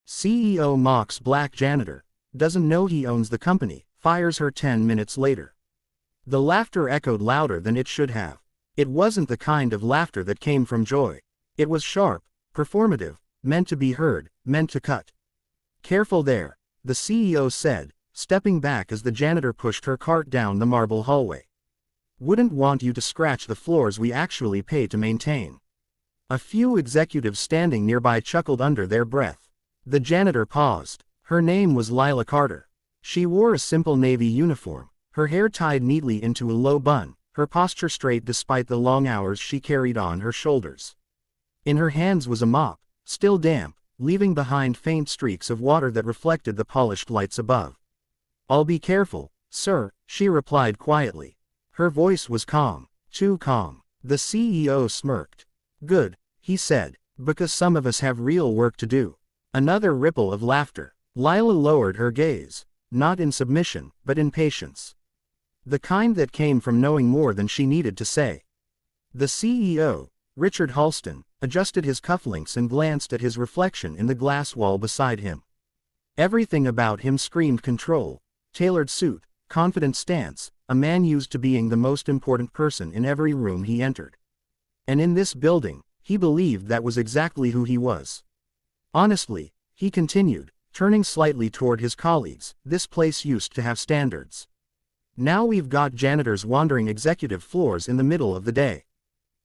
CEO mocks black janitor. Doesn't know he owns the company, fires her 10 minutes later. The laughter echoed louder than it should have. It wasn't the kind of laughter that came from joy. It was sharp, performative, meant to be heard, meant to cut. Careful there, the CEO said, stepping back as the janitor pushed her cart down the marble hallway. Wouldn't want you to scratch the floors we actually pay to maintain. A few executives standing nearby chuckled under their breath. The janitor paused. Her name was Lila Carter. She wore a simple navy uniform, her hair tied neatly into a low bun, her posture straight despite the long hours she carried on her shoulders. In her hands was a mop, still damp, leaving behind faint streaks of water that reflected the polished lights above. "I'll be careful, sir," she replied quietly. Her voice was calm, too calm. The CEO smirked. "Good," he said, "because some of us have real work to do." Another ripple of laughter. Lila lowered her gaze, not in submission, but in patience. The kind that came from knowing more than she needed to say. The CEO, Richard Halston, adjusted his cufflinks and glanced at his reflection in the glass wall beside him. Everything about him screamed control, tailored suit, confident stance, a man used to being the most important person in every room he entered. And in this building, he believed that was exactly who he was. Honestly, he continued, turning slightly toward his colleagues, this place used to have standards. Now we've got janitors wandering executive floors in the middle of the day.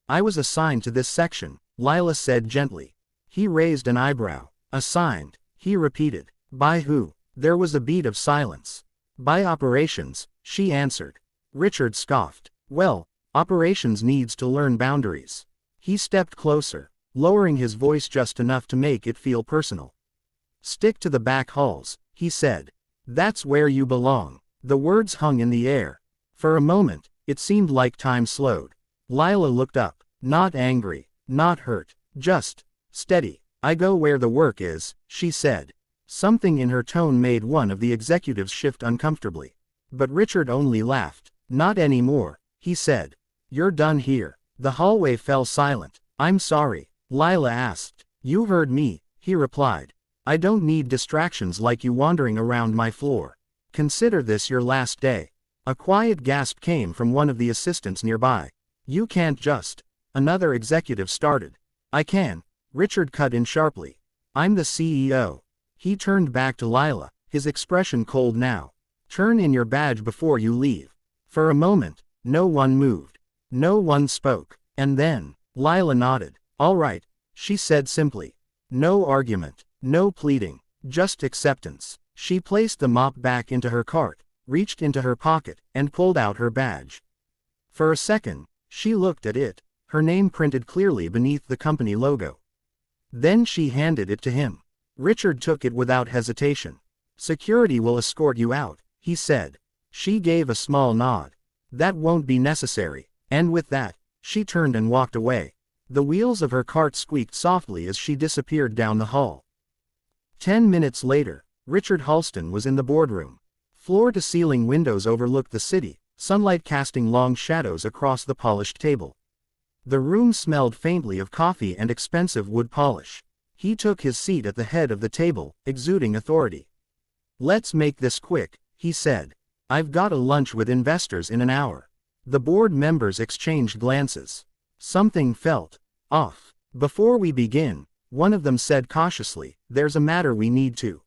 I was assigned to this section, Lila said gently. He raised an eyebrow. Assigned, he repeated. By who? There was a beat of silence. By operations, she answered. Richard scoffed. Well, operations needs to learn boundaries. He stepped closer, lowering his voice just enough to make it feel personal. Stick to the back halls, he said. That's where you belong. The words hung in the air. For a moment, it seemed like time slowed. Lila looked up, not angry, not hurt, just steady. I go where the work is, she said. Something in her tone made one of the executives shift uncomfortably. But Richard only laughed. Not anymore, he said. You're done here. The hallway fell silent. I'm sorry, Lila asked. You heard me, he replied. I don't need distractions like you wandering around my floor. Consider this your last day. A quiet gasp came from one of the assistants nearby. You can't just. Another executive started. I can. Richard cut in sharply. I'm the CEO. He turned back to Lila, his expression cold now. Turn in your badge before you leave. For a moment, no one moved. No one spoke. And then, Lila nodded. All right, she said simply. No argument, no pleading, just acceptance. She placed the mop back into her cart, reached into her pocket, and pulled out her badge. For a second, she looked at it, her name printed clearly beneath the company logo. Then she handed it to him. Richard took it without hesitation. Security will escort you out, he said. She gave a small nod. That won't be necessary. And with that, she turned and walked away. The wheels of her cart squeaked softly as she disappeared down the hall. 10 minutes later, Richard Halston was in the boardroom. Floor-to-ceiling windows overlooked the city, sunlight casting long shadows across the polished table. The room smelled faintly of coffee and expensive wood polish. He took his seat at the head of the table, exuding authority. Let's make this quick, he said. I've got a lunch with investors in an hour. The board members exchanged glances. Something felt off. Before we begin, one of them said cautiously, there's a matter we need to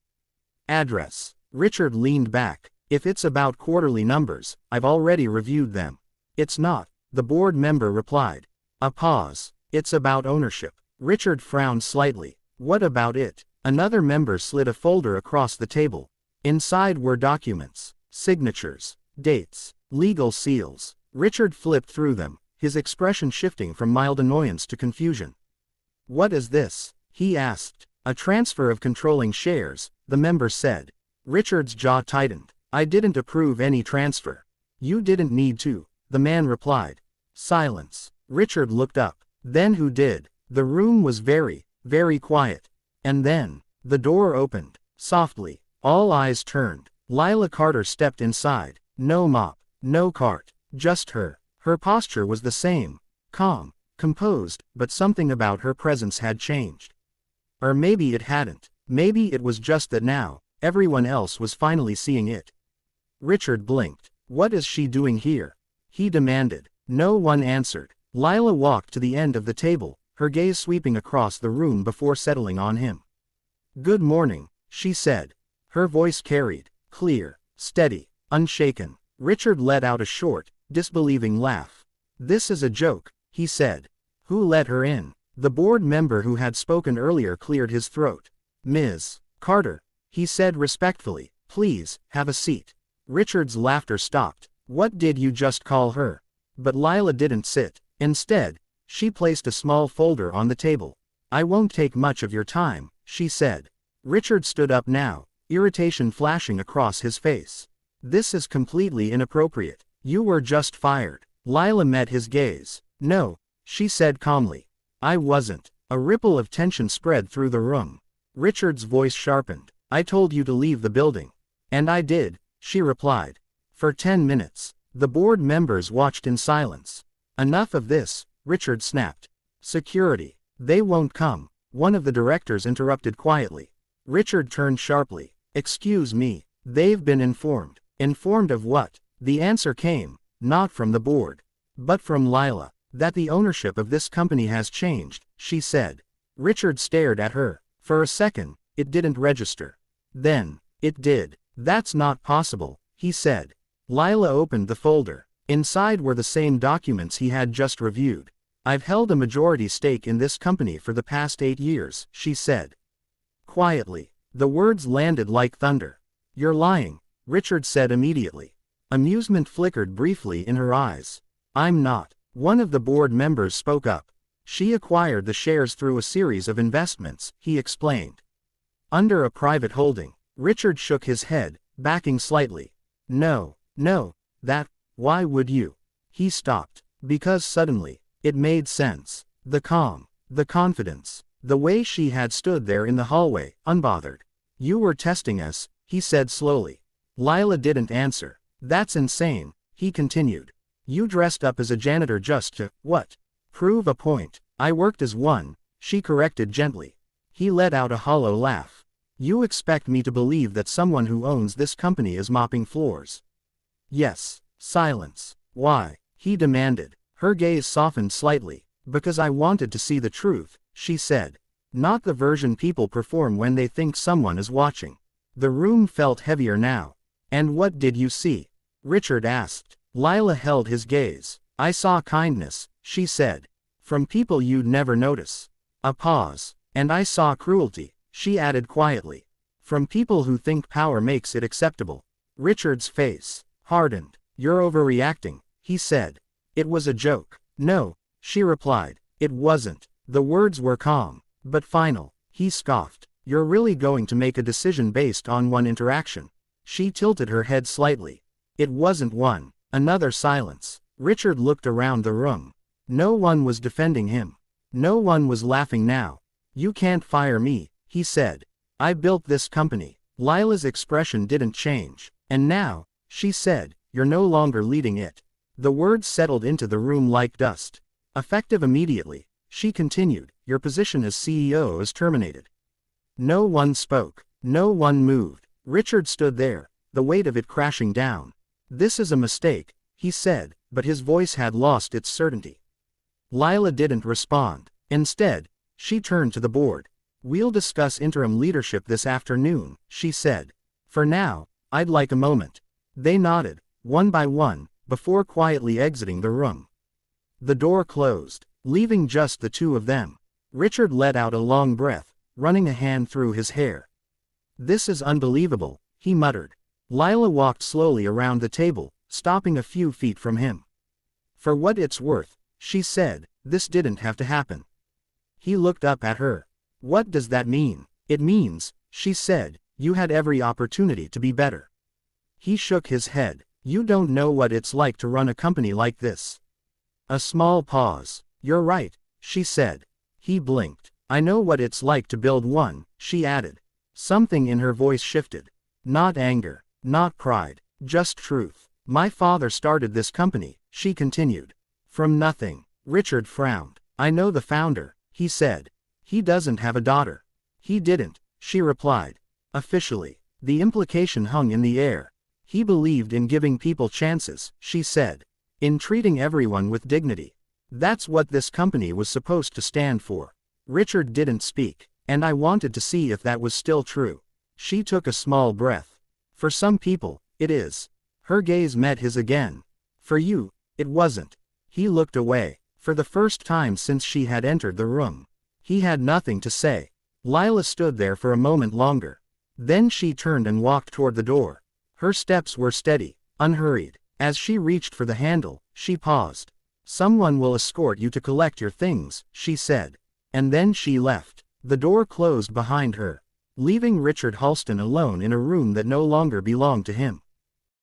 address. Richard leaned back. If it's about quarterly numbers, I've already reviewed them. It's not, the board member replied. A pause. It's about ownership. Richard frowned slightly. What about it? Another member slid a folder across the table. Inside were documents, signatures, dates, legal seals. Richard flipped through them, his expression shifting from mild annoyance to confusion. What is this? He asked. A transfer of controlling shares, the member said. Richard's jaw tightened. I didn't approve any transfer. You didn't need to, the man replied. Silence. Richard looked up. Then who did? The room was very, very quiet. And then, the door opened. Softly, all eyes turned. Lila Carter stepped inside. No mop, no cart, just her. Her posture was the same. Calm, composed, but something about her presence had changed. Or maybe it hadn't. Maybe it was just that now, everyone else was finally seeing it. Richard blinked. What is she doing here? He demanded. No one answered. Lila walked to the end of the table, her gaze sweeping across the room before settling on him. Good morning, she said. Her voice carried, clear, steady, unshaken. Richard let out a short, disbelieving laugh. This is a joke, he said. Who let her in? The board member who had spoken earlier cleared his throat. Ms. Carter, he said respectfully, please, have a seat. Richard's laughter stopped. What did you just call her? But Lila didn't sit. Instead, she placed a small folder on the table. I won't take much of your time, she said. Richard stood up now, irritation flashing across his face. This is completely inappropriate. You were just fired. Lila met his gaze. No, she said calmly. I wasn't. A ripple of tension spread through the room. Richard's voice sharpened. I told you to leave the building. And I did, she replied. For 10 minutes, the board members watched in silence. Enough of this, Richard snapped. Security. They won't come, one of the directors interrupted quietly. Richard turned sharply. Excuse me, they've been informed. Informed of what? The answer came, not from the board, but from Lila. That the ownership of this company has changed, she said. Richard stared at her. For a second, it didn't register. Then, it did. That's not possible, he said. Lila opened the folder. Inside were the same documents he had just reviewed. I've held a majority stake in this company for the past 8 years, she said. Quietly, the words landed like thunder. You're lying, Richard said immediately. Amusement flickered briefly in her eyes. I'm not. One of the board members spoke up. She acquired the shares through a series of investments, he explained. Under a private holding. Richard shook his head, backing slightly. No, why would you? He stopped. Because suddenly, it made sense. The calm, the confidence, the way she had stood there in the hallway, unbothered. You were testing us, he said slowly. Lila didn't answer. That's insane, he continued. You dressed up as a janitor just to, what? Prove a point. I worked as one, she corrected gently. He let out a hollow laugh. You expect me to believe that someone who owns this company is mopping floors? Yes. Silence. Why? He demanded. Her gaze softened slightly. Because I wanted to see the truth, she said. Not the version people perform when they think someone is watching. The room felt heavier now. And what did you see? Richard asked. Lila held his gaze. I saw kindness, she said. From people you'd never notice. A pause. And I saw cruelty, she added quietly. From people who think power makes it acceptable. Richard's face hardened. You're overreacting, he said. It was a joke. No, she replied. It wasn't. The words were calm, but final. He scoffed. You're really going to make a decision based on one interaction? She tilted her head slightly. It wasn't one. Another silence. Richard looked around the room. No one was defending him. No one was laughing now. You can't fire me, he said. I built this company. Lila's expression didn't change. And now, she said, you're no longer leading it. The words settled into the room like dust. Effective immediately, she continued, your position as CEO is terminated. No one spoke. No one moved. Richard stood there, the weight of it crashing down. This is a mistake, he said, but his voice had lost its certainty. Lila didn't respond. Instead, she turned to the board. We'll discuss interim leadership this afternoon, she said. For now, I'd like a moment. They nodded, one by one, before quietly exiting the room. The door closed, leaving just the two of them. Richard let out a long breath, running a hand through his hair. This is unbelievable, he muttered. Lila walked slowly around the table, stopping a few feet from him. For what it's worth, she said, this didn't have to happen. He looked up at her. What does that mean? It means, she said, you had every opportunity to be better. He shook his head. You don't know what it's like to run a company like this. A small pause. You're right, she said. He blinked. I know what it's like to build one, she added. Something in her voice shifted. Not anger, not pride, just truth. My father started this company, she continued. From nothing. Richard frowned. I know the founder, he said. He doesn't have a daughter. He didn't, she replied. Officially. The implication hung in the air. He believed in giving people chances, she said. In treating everyone with dignity. That's what this company was supposed to stand for. Richard didn't speak, and I wanted to see if that was still true. She took a small breath. For some people, it is. Her gaze met his again. For you, it wasn't. He looked away. For the first time since she had entered the room. He had nothing to say. Lila stood there for a moment longer. Then she turned and walked toward the door. Her steps were steady, unhurried. As she reached for the handle, she paused. Someone will escort you to collect your things, she said. And then she left. The door closed behind her, leaving Richard Halston alone in a room that no longer belonged to him.